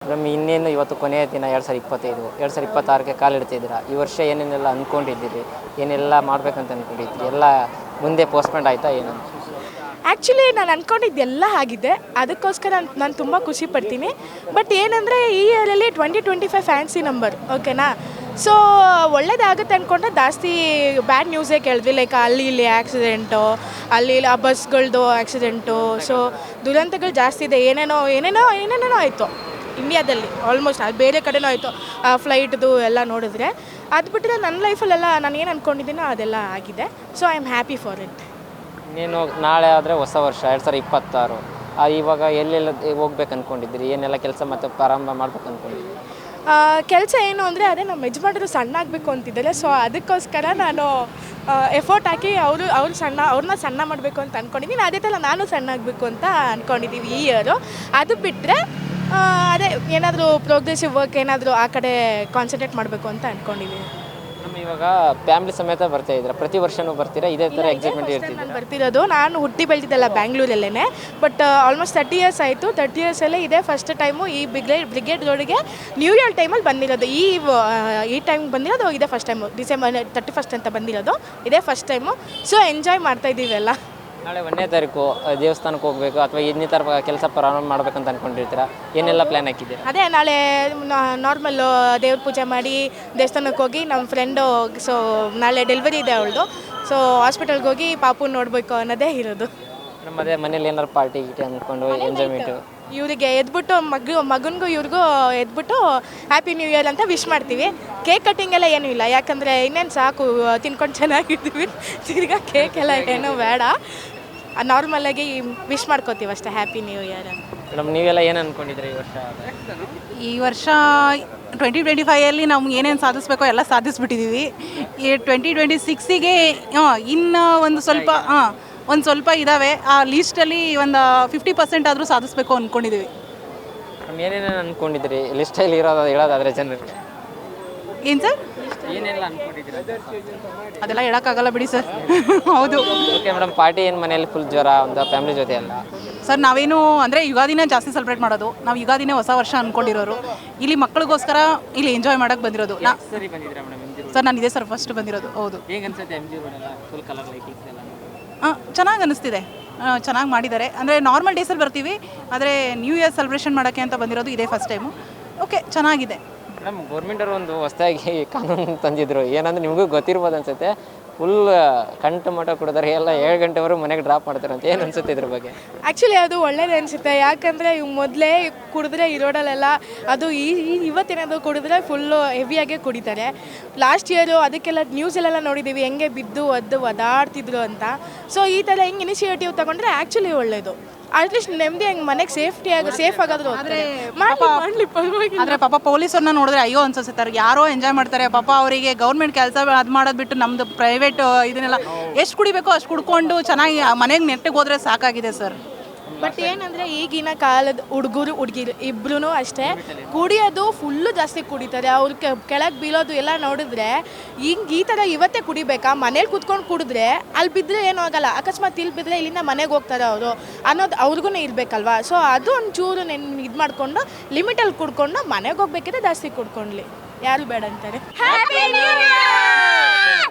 Madam ಇನ್ನೇನು ಇವತ್ತು ಕೊನೆಯ ದಿನ 2025 2026ಕ್ಕೆ ಕಾಲಿಡ್ತಿದ್ದೀರಾ. ಈ ವರ್ಷ ಏನೇನೆಲ್ಲ ಅಂದ್ಕೊಂಡಿದ್ದೀರಿ, ಏನೆಲ್ಲ ಮಾಡ್ಬೇಕಂತ ಅಂದ್ಕೊಂಡಿದ್ದೀರಿ, ಎಲ್ಲ ಮುಂದೆ ಪೋಸ್ಟ್ಪೋಂಡ್ ಆಯಿತಾ ಏನು? ಆ್ಯಕ್ಚುಲಿ ನಾನು ಅಂದ್ಕೊಂಡಿದ್ದೆಲ್ಲ ಆಗಿದೆ, ಅದಕ್ಕೋಸ್ಕರ ನಾನು ತುಂಬ ಖುಷಿ ಪಡ್ತೀನಿ. ಬಟ್ ಏನಂದರೆ ಈ ಇಯರಲ್ಲಿ 2025 ಫ್ಯಾನ್ಸಿ ನಂಬರ್, ಓಕೆನಾ. ಸೊ ಒಳ್ಳೇದಾಗುತ್ತೆ ಅಂದ್ಕೊಂಡ್ರೆ ಜಾಸ್ತಿ ಬ್ಯಾಡ್ ನ್ಯೂಸೇ ಕೇಳಿದ್ವಿ. ಲೈಕ್ ಅಲ್ಲಿ ಇಲ್ಲಿ ಆ್ಯಕ್ಸಿಡೆಂಟು, ಅಲ್ಲಿ ಆ ಬಸ್ಗಳದ್ದು ಆ್ಯಕ್ಸಿಡೆಂಟು, ಸೊ ದುರಂತಗಳು ಜಾಸ್ತಿ ಇದೆ. ಏನೇನೋ ಆಯಿತು ಇಂಡಿಯಾದಲ್ಲಿ. ಆಲ್ಮೋಸ್ಟ್ ಅದು ಬೇರೆ ಕಡೆನೂ ಆಯಿತು, ಫ್ಲೈಟ್ದು ಎಲ್ಲ ನೋಡಿದ್ರೆ. ಅದು ಬಿಟ್ಟರೆ ನನ್ನ ಲೈಫಲ್ಲೆಲ್ಲ ನಾನು ಏನು ಅಂದ್ಕೊಂಡಿದ್ದೀನೋ ಅದೆಲ್ಲ ಆಗಿದೆ. So I am happy for it. ನೀನು ನಾಳೆ ಆದರೆ ಹೊಸ ವರ್ಷ 2026, ಇವಾಗ ಎಲ್ಲೆಲ್ಲ ಹೋಗ್ಬೇಕು ಅಂದ್ಕೊಂಡಿದ್ದೀರಿ, ಏನೆಲ್ಲ ಕೆಲಸ ಮತ್ತೆ ಪ್ರಾರಂಭ ಮಾಡ್ಬೇಕು ಅಂದ್ಕೊಂಡಿದ್ದೀರಿ? ಕೆಲಸ ಏನು ಅಂದರೆ ಅದೇ ನಮ್ಮ ಯಜಮಾನರು ಸಣ್ಣ ಆಗಬೇಕು ಅಂತಿದ್ದಾರೆ. ಸೊ ಅದಕ್ಕೋಸ್ಕರ ನಾನು ಎಫರ್ಟ್ ಹಾಕಿ ಅವ್ರನ್ನ ಸಣ್ಣ ಮಾಡಬೇಕು ಅಂತ ಅಂದ್ಕೊಂಡಿದ್ದೀನಿ. ಅದೇ ಥರ ನಾನು ಸಣ್ಣ ಆಗಬೇಕು ಅಂತ ಅಂದ್ಕೊಂಡಿದ್ದೀವಿ ಈ ಇಯರು. ಅದು ಬಿಟ್ಟರೆ ಅದೇ ಏನಾದರೂ ಪ್ರೋಗ್ರೆಸಿವ್ ವರ್ಕ್ ಏನಾದರೂ ಆ ಕಡೆ ಕಾನ್ಸಂಟ್ರೇಟ್ ಮಾಡಬೇಕು ಅಂತ ಅಂದ್ಕೊಂಡಿದ್ದೀನಿ. ನಮ್ಮ ಇವಾಗ ಫ್ಯಾಮಿಲಿ ಸಮೇತ ಬರ್ತಾ ಇದ್ದೀರಾ, ಪ್ರತಿ ವರ್ಷವೂ ಬರ್ತೀರಾ, ಇದೇ ಥರ ಎಕ್ಸೈಟ್ಮೆಂಟ್ ಇರ್ತೀವಿ? ನಾನು ಬರ್ತಿರೋದು, ನಾನು ಹುಟ್ಟಿ ಬೆಳೆದಿದ್ದೆಲ್ಲ ಬ್ಯಾಂಗ್ಳೂರಲ್ಲೇ. ಬಟ್ ಆಲ್ಮೋಸ್ಟ್ 30 ಇಯರ್ಸ್ ಆಯಿತು. 30 ಇಯರ್ಸಲ್ಲೇ ಇದೇ ಫಸ್ಟ್ ಟೈಮು ಈ ಬ್ರಿಗೇಡ್ ರೋಡಿಗೆ ನ್ಯೂ ಇಯರ್ ಟೈಮಲ್ಲಿ ಬಂದಿರೋದು. ಈ ಟೈಮ್ ಬಂದಿರೋದು ಇದೇ ಫಸ್ಟ್ ಟೈಮು. ಡಿಸೆಂಬರ್ 31 ಅಂತ ಬಂದಿರೋದು ಇದೇ ಫಸ್ಟ್ ಟೈಮು. ಸೊ ಎಂಜಾಯ್ ಮಾಡ್ತಾಯಿದ್ದೀವಿ ಎಲ್ಲ. ನಾಳೆ 1ನೇ ತಾರೀಕು ದೇವಸ್ಥಾನಕ್ಕೆ ಹೋಗಬೇಕು ಅಥವಾ ಇನ್ನಿತರ ಕೆಲಸ ಪ್ರಾರಂಭ ಮಾಡ್ಬೇಕಂತ ಅಂದ್ಕೊಂಡಿರ್ತೀರಾ, ಏನೆಲ್ಲ ಪ್ಲ್ಯಾನ್ ಹಾಕಿದ್ದೀರಾ? ಅದೇ ನಾಳೆ ನಾರ್ಮಲ್ಲು ದೇವ್ರ ಪೂಜೆ ಮಾಡಿ ದೇವಸ್ಥಾನಕ್ಕೆ ಹೋಗಿ, ನಮ್ಮ ಫ್ರೆಂಡು ಸೊ ನಾಳೆ ಡೆಲಿವರಿ ಇದೆ ಅವಳದು. ಸೊ ಹಾಸ್ಪಿಟಲ್ಗೆ ಹೋಗಿ ಪಾಪು ನೋಡಬೇಕು ಅನ್ನೋದೇ ಇರೋದು. ನಮ್ಮದೇ ಮನೇಲಿ ಏನಾರು ಪಾರ್ಟಿ ಗಿಟಿ ಅಂದ್ಕೊಂಡು ಎಂಜಾಯ್ಮೆಂಟು ಇವರಿಗೆ ಎದ್ಬಿಟ್ಟು ಮಗನಿಗೂ ಇವ್ರಿಗೂ ಎದ್ಬಿಟ್ಟು ಹ್ಯಾಪಿ ನ್ಯೂ ಇಯರ್ ಅಂತ ವಿಶ್ ಮಾಡ್ತೀವಿ. ಕೇಕ್ ಕಟ್ಟಿಂಗ್ ಎಲ್ಲ ಏನೂ ಇಲ್ಲ, ಯಾಕಂದರೆ ಇನ್ನೇನು ಸಾಕು ತಿನ್ಕೊಂಡು ಚೆನ್ನಾಗಿರ್ತೀವಿ. ತಿರ್ಗಾ ಕೇಕ್ ಎಲ್ಲ ಏನೂ ಬೇಡ, ನಾರ್ಮಲಾಗಿ ವಿಶ್ ಮಾಡ್ಕೋತೀವಿ ಅಷ್ಟೇ, ಹ್ಯಾಪಿ ನ್ಯೂ ಇಯರ್ ಅಂತ. ಮೇಡಮ್ ನೀವೆಲ್ಲ ಏನು ಅಂದ್ಕೊಂಡಿದ್ದೀರಿ ಈ ವರ್ಷ? ಈ ವರ್ಷ 2025ಅಲ್ಲಿ ನಾವು ಏನೇನು ಸಾಧಿಸ್ಬೇಕೋ ಎಲ್ಲ ಸಾಧಿಸ್ಬಿಟ್ಟಿದ್ದೀವಿ. ಈ 2026ಗೆ ಇನ್ನು ಒಂದು ಸ್ವಲ್ಪ ಇದ್ದಾವೆ. ಆ ಲೀಸ್ಟಲ್ಲಿ ಒಂದು 50% ಆದರೂ ಸಾಧಿಸ್ಬೇಕು ಅಂದ್ಕೊಂಡಿದ್ದೀವಿ. ಏನೇನು ಅಂದ್ಕೊಂಡಿದ್ದೀರಿ ಲಿಸ್ಟಲ್ಲಿ ಇರೋದು ಹೇಳೋದಾದರೆ ಜನರಿಗೆ? ಏನು ಸರ್? ಏನೆಲ್ಲ ಅಂದ್ಕೊಂಡಿದ್ದೀರಿ? ಅದೆಲ್ಲ ಹೇಳೋಕ್ಕಾಗಲ್ಲ ಬಿಡಿ ಸರ್. ಹೌದು. ಓಕೆ ಮೇಡಮ್, ಪಾರ್ಟಿ ಏನು ಮನೆಯಲ್ಲಿ ಫುಲ್ ಜ್ವರ ಒಂದು ಫ್ಯಾಮಿಲಿ ಜೊತೆ ಅಲ್ಲ ಸರ್? ನಾವೇನು ಅಂದರೆ ಯುಗಾದಿನೇ ಜಾಸ್ತಿ ಸೆಲೆಬ್ರೇಟ್ ಮಾಡೋದು. ನಾವು ಯುಗಾದಿನೇ ಹೊಸ ವರ್ಷ ಅಂದ್ಕೊಂಡಿರೋರು. ಇಲ್ಲಿ ಮಕ್ಕಳಿಗೋಸ್ಕರ ಇಲ್ಲಿ ಎಂಜಾಯ್ ಮಾಡೋಕ್ಕೆ ಬಂದಿರೋದು. ಸರಿ ಬಂದಿದ್ದೀರಾ ಮೇಡಮ್? ಸರ್ ನಾನು ಇದೇ ಸರ್ ಫಸ್ಟ್ ಬಂದಿರೋದು. ಹೌದು. ಹೇಗೆ ಅನ್ಸುತ್ತೆ MG ರೋಡೆಲ್ಲ ಫುಲ್ ಕಲರ್ ಲೈಟಿಂಗ್ಸ್ ಎಲ್ಲ? ಚೆನ್ನಾಗಿ ಅನ್ನಿಸ್ತಿದೆ, ಚೆನ್ನಾಗಿ ಮಾಡಿದ್ದಾರೆ. ಅಂದರೆ ನಾರ್ಮಲ್ ಡೇಸಲ್ಲಿ ಬರ್ತೀವಿ, ಆದರೆ ನ್ಯೂ ಇಯರ್ ಸೆಲೆಬ್ರೇಷನ್ ಮಾಡೋಕ್ಕೆ ಅಂತ ಬಂದಿರೋದು ಇದೇ ಫಸ್ಟ್ ಟೈಮು. ಓಕೆ, ಚೆನ್ನಾಗಿದೆ. ಮೇಡಮ್ ಗೌರ್ಮೆಂಟವರು ಒಂದು ಹೊಸದಾಗಿ ಕಾನೂನು ತಂದಿದ್ರು, ಏನಂದ್ರೆ ನಿಮಗೂ ಗೊತ್ತಿರ್ಬೋದು ಅನ್ಸುತ್ತೆ. ಫುಲ್ ಕಂಟು ಮಠ ಕುಡಿದ್ರೆ ಎಲ್ಲ 7 ಗಂಟೆವರೆಗೂ ಮನೆಗೆ ಡ್ರಾಪ್ ಮಾಡ್ತಾರೆ ಅಂತ. ಏನು ಅನ್ಸುತ್ತೆ ಇದ್ರ ಬಗ್ಗೆ? ಆ್ಯಕ್ಚುಲಿ ಅದು ಒಳ್ಳೇದು ಅನಿಸುತ್ತೆ, ಯಾಕಂದರೆ ಇವು ಮೊದಲೇ ಕುಡಿದ್ರೆ ಈ ರೋಡಲ್ಲೆಲ್ಲ ಅದು ಇವತ್ತೇನಾದರೂ ಕುಡಿದ್ರೆ ಫುಲ್ಲು ಹೆವಿಯಾಗೇ ಕುಡಿತಾರೆ. ಲಾಸ್ಟ್ ಇಯರು ಅದಕ್ಕೆಲ್ಲ ನ್ಯೂಸಲ್ಲೆಲ್ಲ ನೋಡಿದ್ದೀವಿ, ಹೆಂಗೆ ಬಿದ್ದು ಒದಾಡ್ತಿದ್ರು ಅಂತ. ಸೊ ಈ ಥರ ಹೆಂಗೆ ಇನಿಷಿಯೇಟಿವ್ ತೊಗೊಂಡ್ರೆ ಆ್ಯಕ್ಚುಲಿ ಒಳ್ಳೆಯದು. ಅಟ್ಲೀಸ್ಟ್ ನೆಮ್ಮದಿ ಹೆಂಗೆ ಮನೆಗೆ ಸೇಫ್ ಆಗೋದು. ಆದರೆ ಪಾಪ ಪೊಲೀಸರನ್ನ ನೋಡಿದ್ರೆ ಅಯ್ಯೋ ಅನ್ಸುತ್ತೆ. ಯಾರೋ ಎಂಜಾಯ್ ಮಾಡ್ತಾರೆ ಪಾಪ, ಅವರಿಗೆ ಗೌರ್ಮೆಂಟ್ ಕೆಲಸ ಅದು ಮಾಡೋದು ಬಿಟ್ಟು ನಮ್ಮದು ಪ್ರೈವೇಟ್ ಇದನ್ನೆಲ್ಲ ಎಷ್ಟು ಕುಡಿಬೇಕೋ ಅಷ್ಟು ಕುಡ್ಕೊಂಡು ಚೆನ್ನಾಗಿ ಮನೆಗೆ ನೆಟ್ಟಿಗೆ ಹೋದರೆ ಸಾಕಾಗಿದೆ ಸರ್. ಬಟ್ ಏನಂದರೆ ಈಗಿನ ಕಾಲದ ಹುಡುಗಿರು ಇಬ್ಬರೂ ಅಷ್ಟೇ ಕುಡಿಯೋದು ಫುಲ್ಲು ಜಾಸ್ತಿ ಕುಡಿತಾರೆ. ಅವ್ರು ಕೆಳಗೆ ಬೀಳೋದು ಎಲ್ಲ ನೋಡಿದ್ರೆ ಈ ಥರ ಇವತ್ತೇ ಕುಡಿಬೇಕಾ, ಮನೇಲಿ ಕುತ್ಕೊಂಡು ಕುಡಿದ್ರೆ ಅಲ್ಲಿ ಬಿದ್ದರೆ ಏನೂ ಆಗೋಲ್ಲ, ಅಕಸ್ಮಾತ್ ಇಲ್ಲಿ ಬಿದ್ದರೆ ಇಲ್ಲಿಂದ ಮನೆಗೆ ಹೋಗ್ತಾರೆ ಅವರು ಅನ್ನೋದು ಅವ್ರಿಗೂ ಇರಬೇಕಲ್ವಾ. ಸೊ ಅದು ಒಂಚೂರು ಇದು ಮಾಡಿಕೊಂಡು ಲಿಮಿಟಲ್ಲಿ ಕುಡ್ಕೊಂಡು ಮನೆಗೆ ಹೋಗ್ಬೇಕಿದ್ರೆ ಜಾಸ್ತಿ ಕುಡ್ಕೊಳ್ಳಿ, ಯಾರು ಬೇಡ ಅಂತಾರೆ. Happy new year.